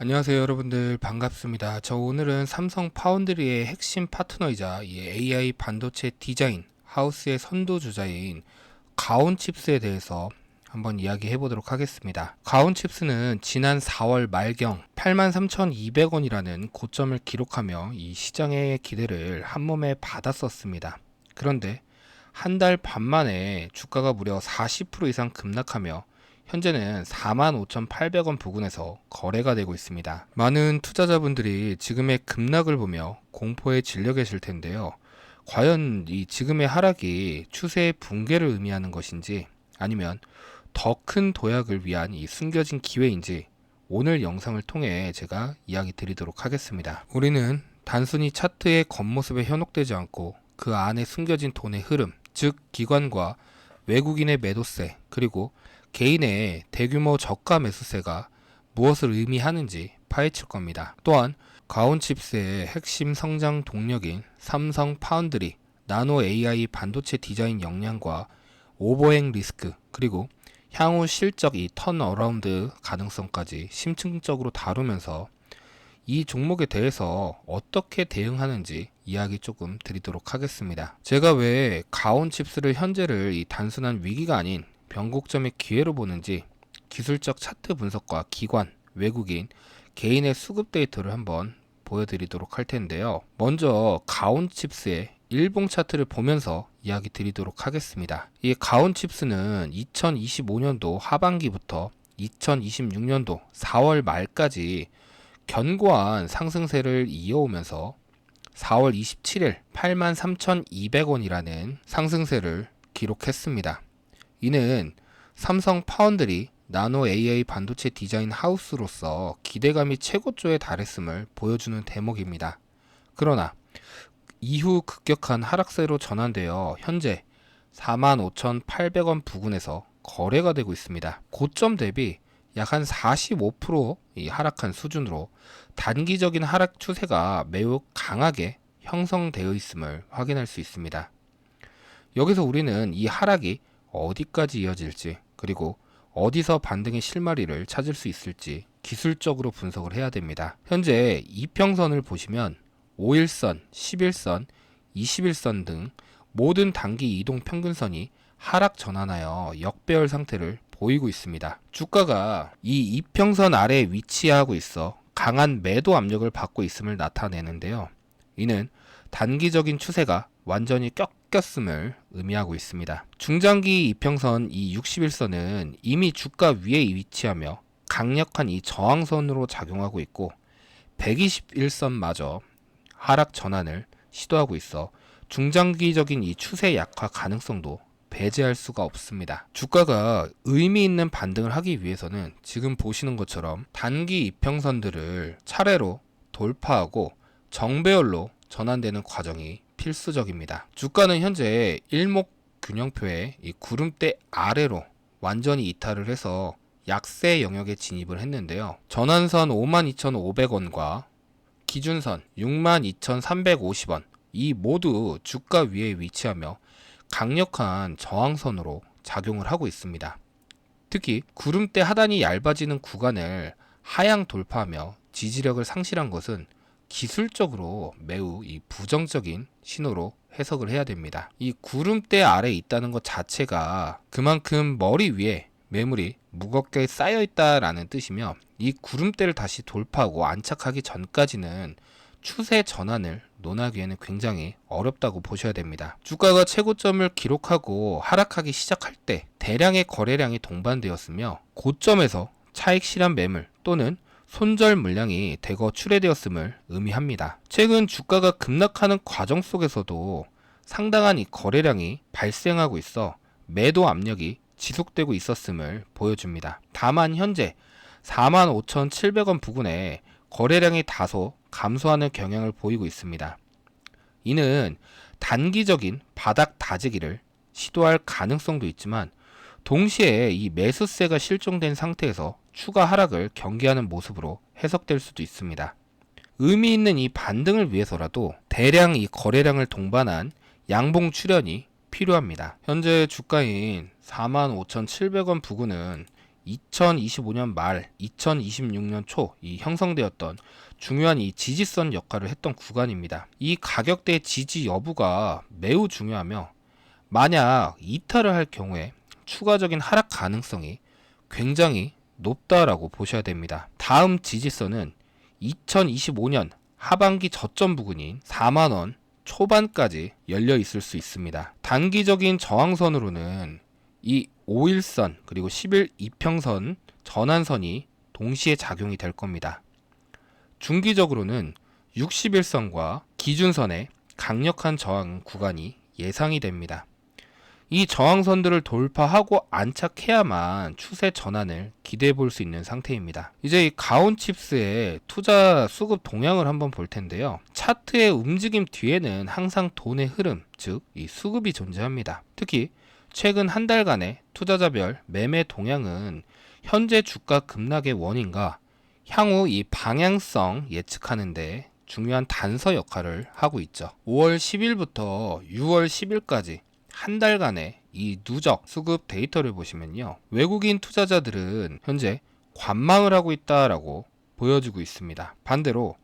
안녕하세요 여러분들 반갑습니다. 오늘은 삼성 파운드리의 핵심 파트너이자 이 AI 반도체 디자인 하우스의 선두주자인 가온칩스에 대해서 한번 이야기해 보도록 하겠습니다. 가온칩스는 지난 4월 말경 83,200원이라는 고점을 기록하며 이 시장의 기대를 한몸에 받았었습니다. 그런데 한 달 반 만에 주가가 무려 40% 이상 급락하며 현재는 45,800원 부근에서 거래가 되고 있습니다. 많은 투자자분들이 지금의 급락을 보며 공포에 질려 계실 텐데요. 과연 이 지금의 하락이 추세의 붕괴를 의미하는 것인지 아니면 더 큰 도약을 위한 이 숨겨진 기회인지 오늘 영상을 통해 제가 이야기 드리도록 하겠습니다. 우리는 단순히 차트의 겉모습에 현혹되지 않고 그 안에 숨겨진 돈의 흐름, 즉 기관과 외국인의 매도세, 그리고 개인의 대규모 저가 매수세가 무엇을 의미하는지 파헤칠 겁니다. 또한 가온칩스의 핵심 성장 동력인 삼성 파운드리, 나노 AI 반도체 디자인 역량과 오버행 리스크, 그리고 향후 실적 이 턴어라운드 가능성까지 심층적으로 다루면서 이 종목에 대해서 어떻게 대응하는지 이야기 조금 드리도록 하겠습니다. 제가 왜 가온칩스를 현재를 이 단순한 위기가 아닌 변곡점의 기회로 보는지 기술적 차트 분석과 기관, 외국인, 개인의 수급 데이터를 한번 보여드리도록 할 텐데요. 먼저 가온칩스의 일봉 차트를 보면서 이야기 드리도록 하겠습니다. 이 가온칩스는 2025년도 하반기부터 2026년도 4월 말까지 견고한 상승세를 이어오면서 4월 27일 83,200원이라는 상승세를 기록했습니다. 이는 삼성 파운드리 나노 AI 반도체 디자인 하우스로서 기대감이 최고조에 달했음을 보여주는 대목입니다. 그러나 이후 급격한 하락세로 전환되어 현재 45,800원 부근에서 거래가 되고 있습니다. 고점 대비 약 한 45% 하락한 수준으로 단기적인 하락 추세가 매우 강하게 형성되어 있음을 확인할 수 있습니다. 여기서 우리는 이 하락이 어디까지 이어질지, 그리고 어디서 반등의 실마리를 찾을 수 있을지 기술적으로 분석을 해야 됩니다. 현재 이평선을 보시면 5일선, 10일선, 21선 등 모든 단기 이동 평균선이 하락 전환하여 역배열 상태를 보이고 있습니다. 주가가 이 이평선 아래에 위치하고 있어 강한 매도 압력을 받고 있음을 나타내는데요. 이는 단기적인 추세가 완전히 꺾였음을 의미하고 있습니다. 중장기 이평선 이 60일선은 이미 주가 위에 위치하며 강력한 이 저항선으로 작용하고 있고 121선마저 하락 전환을 시도하고 있어 중장기적인 이 추세 약화 가능성도 배제할 수가 없습니다. 주가가 의미 있는 반등을 하기 위해서는 지금 보시는 것처럼 단기 이평선들을 차례로 돌파하고 정배열로 전환되는 과정이 필수적입니다. 주가는 현재 일목균형표의 이 구름대 아래로 완전히 이탈을 해서 약세 영역에 진입을 했는데요. 전환선 52,500원과 기준선 62,350원 이 모두 주가 위에 위치하며 강력한 저항선으로 작용을 하고 있습니다. 특히 구름대 하단이 얇아지는 구간을 하향 돌파하며 지지력을 상실한 것은 기술적으로 매우 부정적인 신호로 해석을 해야 됩니다. 이 구름대 아래에 있다는 것 자체가 그만큼 머리 위에 매물이 무겁게 쌓여 있다라는 뜻이며 이 구름대를 다시 돌파하고 안착하기 전까지는 추세 전환을 논하기에는 굉장히 어렵다고 보셔야 됩니다. 주가가 최고점을 기록하고 하락하기 시작할 때 대량의 거래량이 동반되었으며 고점에서 차익 실현 매물 또는 손절 물량이 대거 출회되었음을 의미합니다. 최근 주가가 급락하는 과정 속에서도 상당한 이 거래량이 발생하고 있어 매도 압력이 지속되고 있었음을 보여줍니다. 다만 현재 45,700원 부근에 거래량이 다소 감소하는 경향을 보이고 있습니다. 이는 단기적인 바닥 다지기를 시도할 가능성도 있지만 동시에 이 매수세가 실종된 상태에서 추가 하락을 경계하는 모습으로 해석될 수도 있습니다. 의미 있는 이 반등을 위해서라도 대량 이 거래량을 동반한 양봉 출현이 필요합니다. 현재 주가인 45,700원 부근은 2025년 말, 2026년 초 이 형성되었던 중요한 이 지지선 역할을 했던 구간입니다. 이 가격대 지지 여부가 매우 중요하며 만약 이탈을 할 경우에 추가적인 하락 가능성이 굉장히 높다라고 보셔야 됩니다. 다음 지지선은 2025년 하반기 저점 부근인 4만원 초반까지 열려 있을 수 있습니다. 단기적인 저항선으로는 이 5일선 그리고 10일 이평선 전환선이 동시에 작용이 될 겁니다. 중기적으로는 60일선과 기준선의 강력한 저항 구간이 예상이 됩니다. 이 저항선들을 돌파하고 안착해야만 추세 전환을 기대해 볼 수 있는 상태입니다. 이제 이 가온칩스의 투자 수급 동향을 한번 볼 텐데요. 차트의 움직임 뒤에는 항상 돈의 흐름, 즉 이 수급이 존재합니다. 특히 최근 한 달간의 투자자별 매매 동향은 현재 주가 급락의 원인과 향후 이 방향성 예측하는데 중요한 단서 역할을 하고 있죠. 5월 10일부터 6월 10일까지 한 달간의 이 누적 수급 데이터를 보시면요. 외국인 투자자들은 현재 관망을 하고 있다라고 보여주고 있습니다. 반대로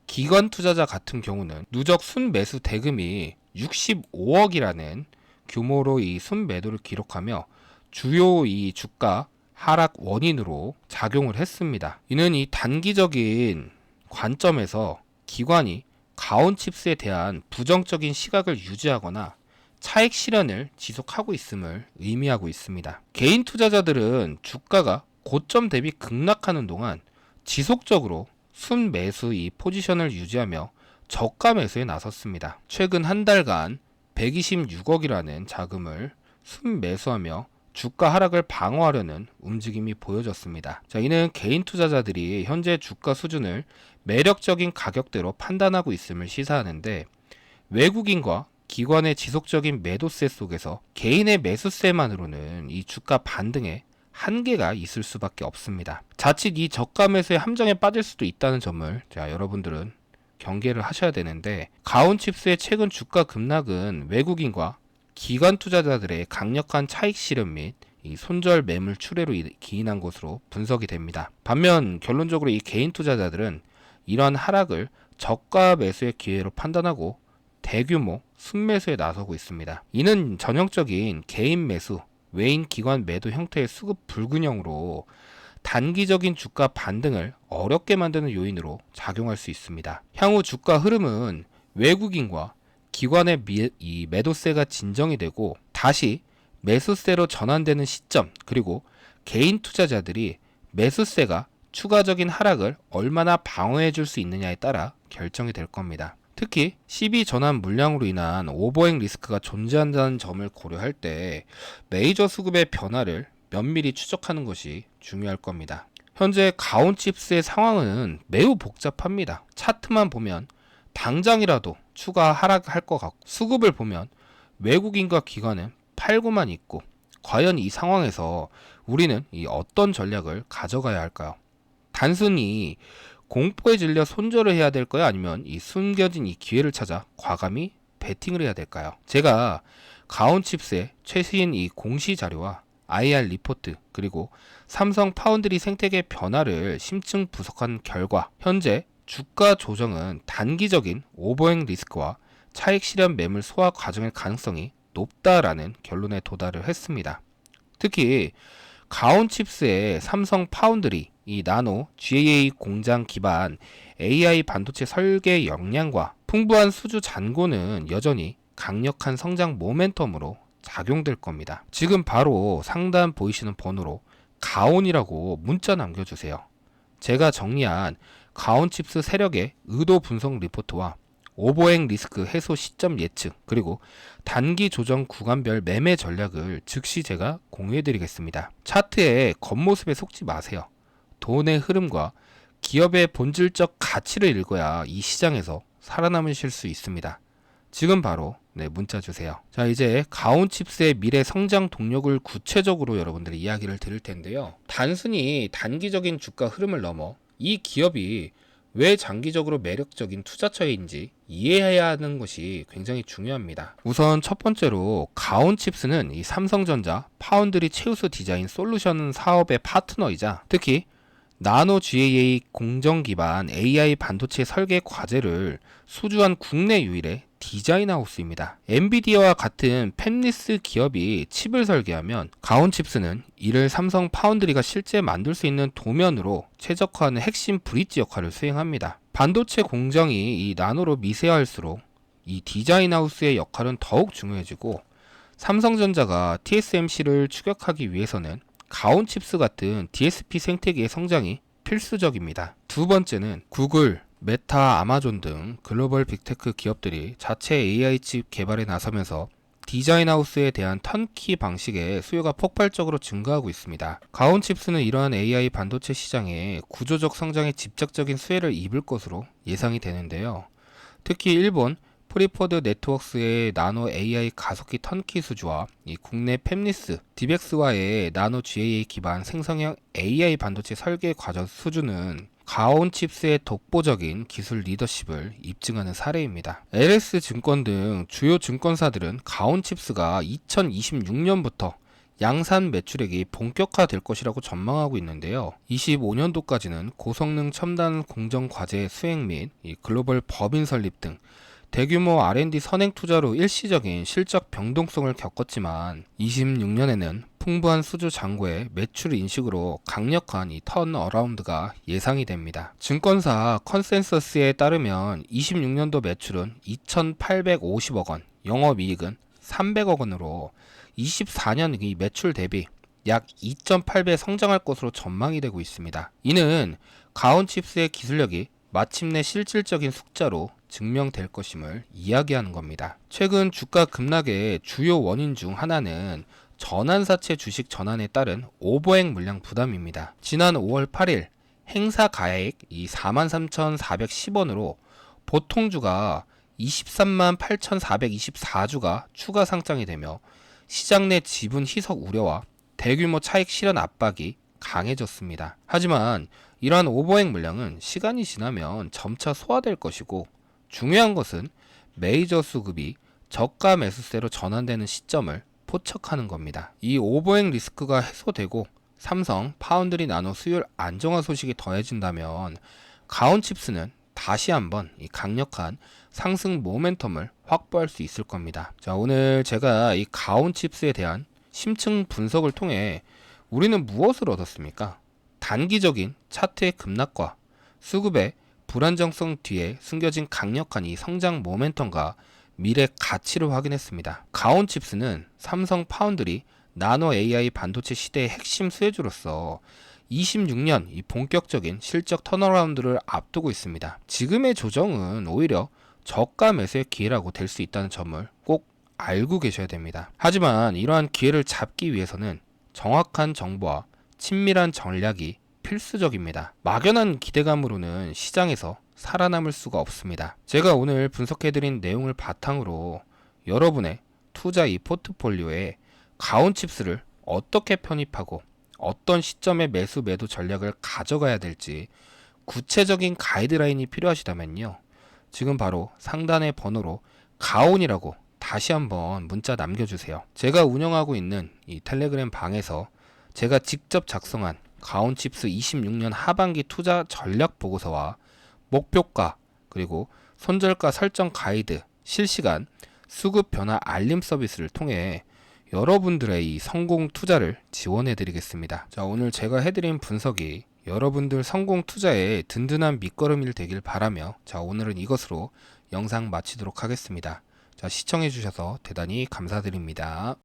기관 투자자 같은 경우는 누적 순매수 대금이 65억이라는 규모로 이 순매도를 기록하며 주요 이 주가 하락 원인으로 작용을 했습니다. 이는 이 단기적인 관점에서 기관이 가온칩스에 대한 부정적인 시각을 유지하거나 차익 실현을 지속하고 있음을 의미하고 있습니다. 개인 투자자들은 주가가 고점 대비 급락하는 동안 지속적으로 순매수 이 포지션을 유지하며 저가 매수에 나섰습니다. 최근 한 달간 126억이라는 자금을 순매수하며 주가 하락을 방어하려는 움직임이 보여졌습니다. 자, 이는 개인 투자자들이 현재 주가 수준을 매력적인 가격대로 판단하고 있음을 시사하는데 외국인과 기관의 지속적인 매도세 속에서 개인의 매수세만으로는 이 주가 반등에 한계가 있을 수밖에 없습니다. 자칫 이 저가 매수의 함정에 빠질 수도 있다는 점을 여러분들은 경계를 하셔야 되는데 가온칩스의 최근 주가 급락은 외국인과 기관 투자자들의 강력한 차익 실현 및 이 손절 매물 출회로 기인한 것으로 분석이 됩니다. 반면 결론적으로 이 개인 투자자들은 이러한 하락을 저가 매수의 기회로 판단하고 대규모 순매수에 나서고 있습니다. 이는 전형적인 개인 매수, 외인 기관 매도 형태의 수급 불균형으로 단기적인 주가 반등을 어렵게 만드는 요인으로 작용할 수 있습니다. 향후 주가 흐름은 외국인과 기관의 이 매도세가 진정이 되고 다시 매수세로 전환되는 시점, 그리고 개인 투자자들이 매수세가 추가적인 하락을 얼마나 방어해 줄 수 있느냐에 따라 결정이 될 겁니다. 특히 12 전환 물량으로 인한 오버행 리스크가 존재한다는 점을 고려할 때 메이저 수급의 변화를 면밀히 추적하는 것이 중요할 겁니다. 현재 가온칩스의 상황은 매우 복잡합니다. 차트만 보면 당장이라도 추가 하락할 것 같고 수급을 보면 외국인과 기관은 팔고만 있고 과연 이 상황에서 우리는 이 어떤 전략을 가져가야 할까요? 단순히 공포에 질려 손절을 해야 될까요? 아니면 이 숨겨진 이 기회를 찾아 과감히 베팅을 해야 될까요? 제가 가온칩스의 최신 이 공시 자료와 IR 리포트 그리고 삼성 파운드리 생태계 변화를 심층 분석한 결과 현재 주가 조정은 단기적인 오버행 리스크와 차익 실현 매물 소화 과정의 가능성이 높다라는 결론에 도달을 했습니다. 특히 가온칩스의 삼성 파운드리 이 나노 GAA 공장 기반 AI 반도체 설계 역량과 풍부한 수주 잔고는 여전히 강력한 성장 모멘텀으로 작용될 겁니다. 지금 바로 상단 보이시는 번호로 가온이라고 문자 남겨주세요. 제가 정리한 가온칩스 세력의 의도 분석 리포트와 오버행 리스크 해소 시점 예측 그리고 단기 조정 구간별 매매 전략을 즉시 제가 공유해 드리겠습니다. 차트의 겉모습에 속지 마세요. 돈의 흐름과 기업의 본질적 가치를 읽어야 이 시장에서 살아남으실 수 있습니다. 지금 바로 문자 주세요. 자, 이제 가온칩스의 미래 성장 동력을 구체적으로 여러분들이 이야기를 드릴 텐데요. 단순히 단기적인 주가 흐름을 넘어 이 기업이 왜 장기적으로 매력적인 투자처인지 이해해야 하는 것이 굉장히 중요합니다. 우선 첫 번째로 가온칩스는 이 삼성전자 파운드리 최우수 디자인 솔루션 사업의 파트너이자 특히 나노 GAA 공정 기반 AI 반도체 설계 과제를 수주한 국내 유일의 디자인 하우스입니다. 엔비디아와 같은 팹리스 기업이 칩을 설계하면 가온칩스는 이를 삼성 파운드리가 실제 만들 수 있는 도면으로 최적화하는 핵심 브릿지 역할을 수행합니다. 반도체 공정이 이 나노로 미세할수록 이 디자인 하우스의 역할은 더욱 중요해지고 삼성전자가 TSMC를 추격하기 위해서는 가온칩스 같은 DSP 생태계의 성장이 필수적입니다. 두 번째는 구글, 메타, 아마존 등 글로벌 빅테크 기업들이 자체 AI 칩 개발에 나서면서 디자인 하우스에 대한 턴키 방식의 수요가 폭발적으로 증가하고 있습니다. 가온칩스는 이러한 AI 반도체 시장의 구조적 성장에 직접적인 수혜를 입을 것으로 예상이 되는데요. 특히 일본 프리포드 네트워크스의 나노 AI 가속기 턴키 수주와 이 국내 팹리스, 디벡스와의 나노 GAA 기반 생성형 AI 반도체 설계 과정 수주는 가온칩스의 독보적인 기술 리더십을 입증하는 사례입니다. LS증권 등 주요 증권사들은 가온칩스가 2026년부터 양산 매출액이 본격화될 것이라고 전망하고 있는데요. 25년도까지는 고성능 첨단 공정 과제 수행 및 글로벌 법인 설립 등 대규모 R&D 선행 투자로 일시적인 실적 변동성을 겪었지만 26년에는 풍부한 수주 잔고의 매출 인식으로 강력한 이 턴어라운드가 예상이 됩니다. 증권사 컨센서스에 따르면 26년도 매출은 2,850억 원, 영업이익은 300억 원으로 24년 이 매출 대비 약 2.8배 성장할 것으로 전망이 되고 있습니다. 이는 가온칩스의 기술력이 마침내 실질적인 숫자로 증명될 것임을 이야기하는 겁니다. 최근 주가 급락의 주요 원인 중 하나는 전환사채 주식 전환에 따른 오버행 물량 부담입니다. 지난 5월 8일 행사 가액 43,410원으로 보통주가 23만 8,424주가 추가 상장이 되며 시장 내 지분 희석 우려와 대규모 차익 실현 압박이 강해졌습니다. 하지만 이러한 오버행 물량은 시간이 지나면 점차 소화될 것이고 중요한 것은 메이저 수급이 저가 매수세로 전환되는 시점을 포착하는 겁니다. 이 오버행 리스크가 해소되고 삼성 파운드리 나노 수율 안정화 소식이 더해진다면 가온칩스는 다시 한번 이 강력한 상승 모멘텀을 확보할 수 있을 겁니다. 자, 오늘 제가 이 가온칩스에 대한 심층 분석을 통해 우리는 무엇을 얻었습니까? 단기적인 차트의 급락과 수급의 불안정성 뒤에 숨겨진 강력한 이 성장 모멘텀과 미래 가치를 확인했습니다. 가온칩스는 삼성 파운드리 나노 AI 반도체 시대의 핵심 수혜주로서 26년 이 본격적인 실적 턴어라운드를 앞두고 있습니다. 지금의 조정은 오히려 저가 매수의 기회라고 될 수 있다는 점을 꼭 알고 계셔야 됩니다. 하지만 이러한 기회를 잡기 위해서는 정확한 정보와 친밀한 전략이 필수적입니다. 막연한 기대감으로는 시장에서 살아남을 수가 없습니다. 제가 오늘 분석해드린 내용을 바탕으로 여러분의 투자 이 포트폴리오에 가온칩스를 어떻게 편입하고 어떤 시점에 매수 매도 전략을 가져가야 될지 구체적인 가이드라인이 필요하시다면요. 지금 바로 상단의 번호로 가온이라고 다시 한번 문자 남겨주세요. 제가 운영하고 있는 이 텔레그램 방에서 제가 직접 작성한 가온칩스 26년 하반기 투자 전략 보고서와 목표가 그리고 손절가 설정 가이드, 실시간 수급 변화 알림 서비스를 통해 여러분들의 이 성공 투자를 지원해 드리겠습니다. 자, 오늘 제가 해드린 분석이 여러분들 성공 투자에 든든한 밑거름이 되길 바라며 자, 오늘은 이것으로 영상 마치도록 하겠습니다. 자, 시청해 주셔서 대단히 감사드립니다.